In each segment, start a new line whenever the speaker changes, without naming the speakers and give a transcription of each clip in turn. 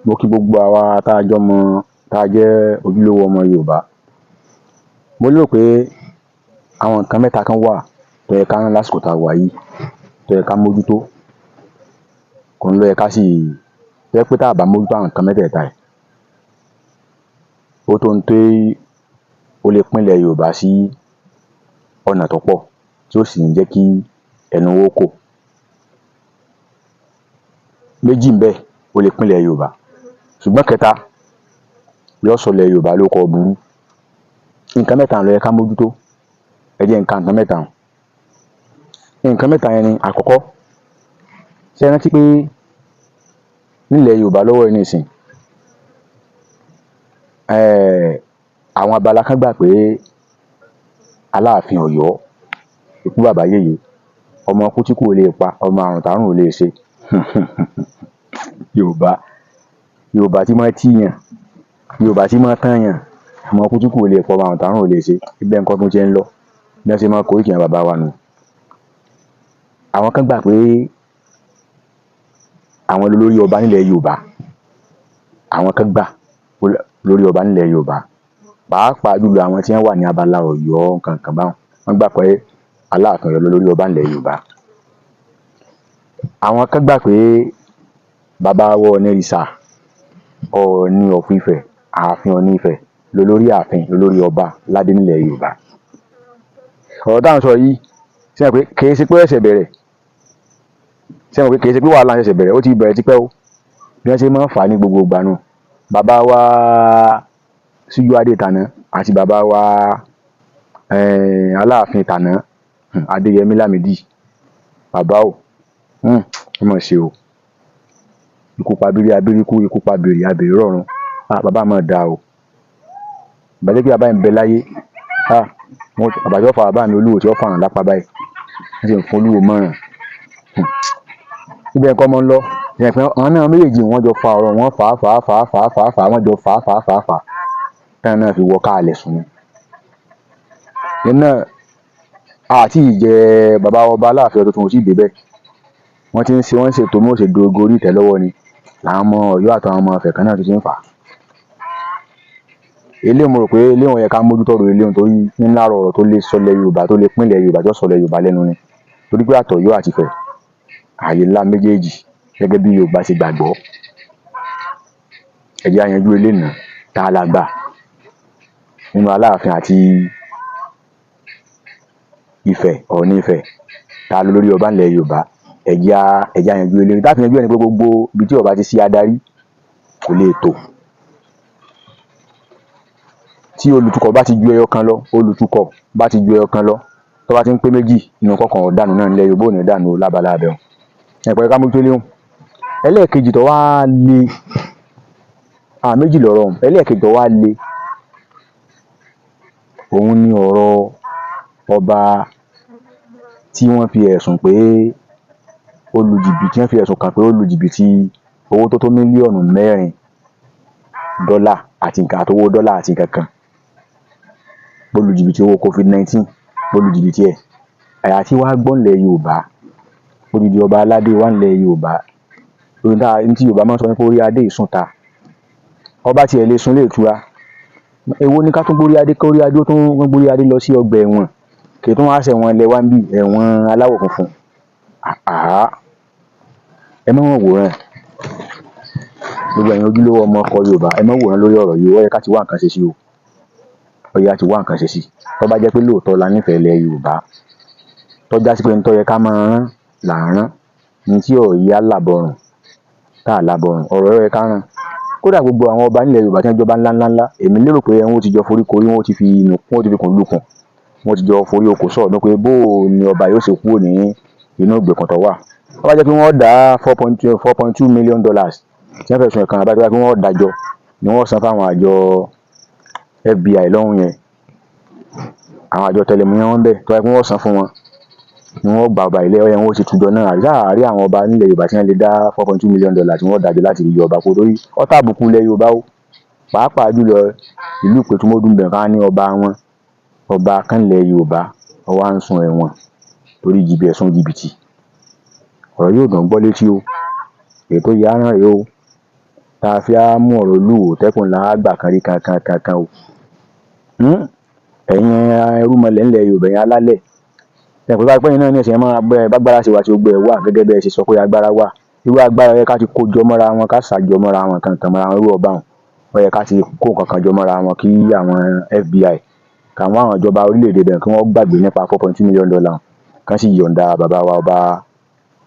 Mo kí gbogbo àwa tá a jẹ́ ojúlówó ọmọ Yorùbá. Mo lérò pé àwọn nǹkan mẹ́ta kan wà tó yẹ ká rán lásìkò tá a wà yìí, tó yẹ ká mójútó. Òun ló yẹ ká sì tó jẹ́ pé tá a bá mójútó àwọn nǹkan mẹ́tẹ̀ẹ̀ta yìí, ó tó ń tó ó lè pínlẹ̀ Yorùbá sí ọ̀nà tó pọ̀ tí ó sì ní jẹ́ kí ẹnu wa ó kò. Méjì ńbẹ̀ ó lè pínlẹ̀ Yorùbá, ṣùgbọ́n kẹta yóò sọ ilẹ̀ Yorùbá lórúkọ burú. Nǹkan mẹ́ta ló yẹ ká mójútó. Ẹ jẹ́ n ka nǹkan mẹ́ta un. Nǹkan mẹ́ta yẹn ni àkọ́kọ́, ṣé ẹ rántí pé nílẹ̀ Yorùbá lọ́wọ́ yìí nísìnyí, àwọn abala kan gbà pé Aláàfin Ọ̀yọ́ ikú bàbá yèyé, ọmọ ikú tí kú ò lè pa, ọmọ àrùn tárùn ò lè ṣe. Yorùbá tí máa tíyàn, Yorùbá tí máa tànyàn, ọmọ ikú tí kú ò lè pa, ọmọ àrùn tárùn ò lè ṣe. Ibẹ̀ nǹkan tún ti ń lọ bí wọ́n ṣe máa koríkì àwọn bàbá wa nù. Àwọn kan gbà pé àwọn lolórí ọba nílẹ̀ Yorùbá. Àwọn kan gbà lórí ọba nílẹ̀ Yorùbá. Pàápàá jùlọ àwọn tí wọ́n wà ní abala Ọ̀yọ́ nǹkan kan báwọn, wọ́n gbà pé Aláàfin Ọ̀yọ́ lolórí ọba nílẹ̀ Yorùbá. Àwọn kan gbà pé bàbá wa Ọ̀ọ̀nìrìṣà, Ọọ̀ni of Ifẹ̀, Ààfin Ọọ̀ni Ifẹ̀ lolórí ààfin, lolórí ọba ládé nílẹ̀ Yorùbá. Ọ̀rọ̀ tá à ń sọ yìí, ṣé ẹ mọ̀ pé kì í ṣe pé ó ṣẹ̀ṣẹ̀ bẹ̀rẹ̀, ṣé ẹ mọ̀ pé kì í ṣe pé wàhálà ṣẹ̀ṣẹ̀ bẹ̀rẹ̀, ó ti bẹ̀rẹ̀ tipẹ́ o. Bí wọ́n ṣe máa ń fà á ní gbogbo ìgbà nù. Bàbá wa Síjú-Adé tàná àti bàbá wa Aláàfin tàná Adéyẹmí Lámídì, bàbá o, ó mà ṣe o. Ikú pa abírí abírí kú, ikú pa abèrè abèrè rọ̀run. Bàbá máa da o. Ìbá jẹ́ pé bàbá yẹn ń bẹ láyé, bàbá tí ó fa bàbá mi Olúwo tí ó fà wọ́n lápá báyìí, wọ́n sì ń fún Olúwo mọ́ràn. Ibẹ̀ nǹkan mọ́ ń lọ. Àwọn náà méjèèjì wọ́n jọ fa ọ̀rọ̀, wọ́n fà á, wọ́n jọ fà á, táwọn náà fi wọ káàlẹ̀ sùn ni. Iná àti ìjẹ bàbá ọba Aláàfin Ọ̀yọ́ tuntun ò tí ì débẹ̀. Wọ́n ṣètò bí wọ́n ṣe gorí ìtẹ́ lọ́wọ́ ni. Làwọn ọmọ Ọ̀yọ́ àtàwọn ọmọ Ifẹ̀ kan náà ti ń fà á. Eléyìí mo rò pé eléyìí yẹ ká mójútó ọ̀rọ̀ eléyìí torí ńlá ọ̀rọ̀ tó lè sọ ilẹ̀ Yorùbá, tó lè pínlẹ̀ Yorùbá, tó sọ ilẹ̀ Yorùbá lẹ́nu ni. Torí pé àtọ̀yọ́ àti Ifẹ̀, ààyè ńlá méjèèjì gẹ́gẹ́ bí Yorùbá ṣe gbàgbọ́. Ẹ jẹ́ á yanjú eléyìí náà. Ta la gbà nínú Aláàfin àti Ifẹ̀, Ọọ̀ni Ifẹ̀, ta lolórí ọba nílẹ̀ Yorùbá? Ẹ jẹ́ á yanjú eléyìí. Tá fi yanjú ẹ̀ ni pé gbogbo ibi tí ó bá ti sí adarí kò lè tò. Tí olùtukọ̀ bá ti ju ẹyọ kan lọ, tó bá ti ń pé méjì nínú kọ̀ọ̀kan ọ̀dànù náà nílẹ̀ Yorùbá ò ní dànù lábala abẹ́ wọn. Ẹ̀pẹ́ ká mójútó eléyìí. Ẹlẹ́ẹ̀kejì tó wá le, méjì lọ̀rọ̀ ọ̀hún. Ẹlẹ́ẹ̀kejì tó wá le, òun ni ọ̀rọ̀ ọba tí wọ́n fi ẹ̀sùn pé ó lu jìbìtì, wọ́n fi ẹ̀sùn kàn pé ó lu jìbìtì owó tó tó mílíọ̀nù 4 dọ́là àti nǹkan àtowó dọ́là àti nǹkan kan. Ó lu jìbìtì owó COVID-19, ó lu jìbìtì ẹ̀. Àyà tí wàá gbọ́ nílẹ̀ Yorùbá, odidi ọba aládé wà nílẹ̀ Yorùbá. Ohun tí Yorùbá máa ń sọ ní pé orí adé ìsùn ta. Ọba tiẹ̀ lè sùn lé ìtura. Èwo ni ká tún gbórí adé, kórí adé ó tún gbórí adé lọ sí ọgbà ẹ̀wọ̀n. Kì í tún wá ṣẹ̀wọ̀n ilẹ̀ wa ń bí, ẹ̀wọ̀n aláwọ̀ funfun. Ẹ má wọ́n wòran. Gbogbo ẹ̀yin ojúlówó ọmọ ọkọ Yorùbá, ẹ má wòran lórí ọ̀rọ̀ yìí. Ó yẹ ká ti wá nǹkan ṣe sí o. Ó yẹ ká ti wá nǹkan ṣe sí. Tó bá jẹ́ pé lóòótọ́ la nífẹ̀ẹ́ ilẹ̀ Yorùbá, tó já sí pé nítorí yẹ ká máa rán là ń rán, ní tí ò yá làbọ̀rùn, tá à làbọ̀rùn, ọ̀rọ̀ yẹ ká rán. Kódà gbogbo àwọn ọba nílẹ̀ Yorùbá tí wọ́n jọba ńláńlá, èmi lérò pé wọ́n ti jọ forí korí, wọ́n ti fi kùn lukùn, wọ́n ti jọ forí oko sọ̀rọ̀ pé bó ni ọba yóò ṣe kúrò ní inú ìgbèkùn tó wà. Tó bá jẹ́ pé wọ́n dá $4.2 million tí wọ́n fẹ̀sùn ẹ̀kan àbájá, pé wọ́n dájọ́ ni wọ́n san fáwọn àjọ FBI lọ́hùn yẹn, àwọn àjọ tẹlẹmúyẹ́ wọn bẹ́ẹ̀, tó bá jẹ́ pé wọ́n san fún wọn ni wọ́n gba ọba ilé ọyẹ, wọ́n ti tújọ náà. Àrí àwọn ọba nílẹ̀ Yorùbá tí wọ́n lè dá $4.2 million tí wọ́n dájọ́ láti yọ ọba kó lórí ọ̀tá àbùkù ilẹ̀ Yorùbá o. Pàápàá jùlọ ìlú Ìpètùmọ́dù bẹ̀rẹ̀ ká ní ọba kan nílẹ̀ Yorùbá, ó wá ń sun ẹ̀wọ̀n torí ẹ̀sùn jìbìtì. Ọ̀rọ̀ yóò dùn gbọ́ létí o. Èyí tó yá rán rèé o. tá a fi á mú ọ̀rọ̀ Olúwo tẹ́kùn là á gbà kan rí kankan o. Ẹ̀yin irúnmọlẹ̀ ńlẹ̀ Yorùbá, ẹ̀yin alálẹ̀, ẹ̀pẹ́ bá pẹ́yìn náà ní ẹ̀sìn máa bágbára ṣe wà tí ó gbẹ wà gẹ́gẹ́ bẹ́ẹ̀ ṣe sọ pé agbára wà. Irú agbára yẹ ká ti kó jọ mọ́ra wọn, ká ṣàjọ mọ́ra wọn kankan mọ́ra wọn irú ọba wọn. Ó yẹ ká ti kó kankan jọ mọ́ra wọn kí àwọn FBI káwọn àwọn ìjọba orílẹ̀-èdè bẹ̀rẹ̀ kí wọ́n gbàgbé nípa $4.2 million kan sì yọ̀ǹda bàbá wa ọba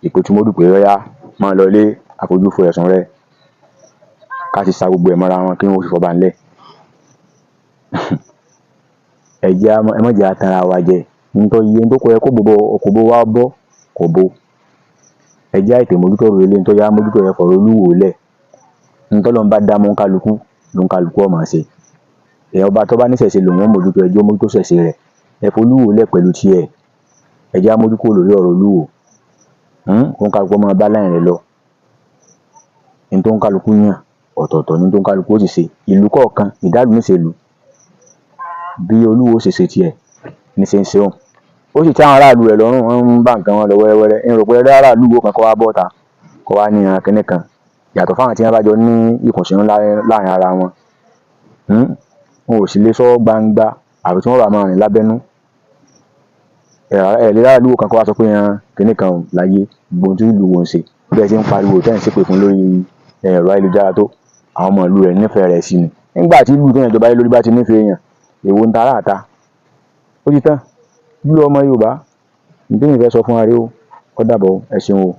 Ìpètúmọ́dù pé ó yá máa lọ ilé àfojúfò ẹ̀sùn rẹ̀, ká ti sa gbogbo ẹ̀ mọ́ra wọn kí wọ́n fi fọba ńlẹ̀. Ẹ má jẹ́ atanra wa jẹ, nítorí tó kọ yẹ kó bó wá bọ́ kò bó. Ẹ jẹ́ àìtè mójútó ọ̀rọ̀ ilé nítorí á mójútó ẹ fọ̀rọ̀ Olúwo lẹ̀. Ntọ́lọ́run bá dá mọ́ kálukú ló ń kálukú ó máa ṣe. Èèyàn ọba tó bá níṣẹ̀ṣe lòun ó mójútó, ẹjọ́ mójútó ṣẹ̀ṣe rẹ̀. Ẹ fọ Olúwo lẹ̀ pẹ̀lú tiẹ̀. Ẹ jẹ́ á mójúkúrò lórí ọ̀rọ̀ Olúwo. Kó ń kálukú máa bá láyìn rẹ̀ lọ. Ní tó ń kálukú yàn ọ̀tọ̀ọ̀tọ̀ ní tó ń kálukú ó sì ṣe. Ìlú kọ̀ọ̀kan ìdálù níṣèlú. Bí Olúwo ṣe ṣe tiẹ̀ ní ṣe ń ṣe òun. Ó sì tẹ́ àwọn aráàlú rẹ̀ lọ́rùn, wọ́n ń bá nǹkan wọn lọ wẹ́rẹ́wẹ́rẹ́. N rò pé aráàlú wo kan kó wá bọ́ta kó wá ní kinní kan yàtọ̀ fáwọn tí wọ́n bá jọ ní ìkùnsínú láàrin ara wọn. Wọn ò sì lè sọ gbangba àbí tí wọ́n bá máa rìn lábẹ́nú. Lè aráàlú wo kan kó wá sọ pé kinní kan láyé gbogbo tí ìlú wọn ṣe bí ẹ ti ń pariwo tẹ́ ń ṣépè fún lórí ẹ̀rọ ayélujára tó àwọn ọmọ ìlú rẹ̀ nífẹ̀ẹ́ rẹ̀ sí ni. Nígbà tí ìlú tó yàn ìjọba lórí bá ti nífẹ̀ẹ́ èèyàn èwo ń ta aráàta ó ti tán. Ìlú ọmọ Yorùbá ní tèmi fẹ́ sọ fún wa rèé o. Ó dàbọ̀, ẹ ṣeun o.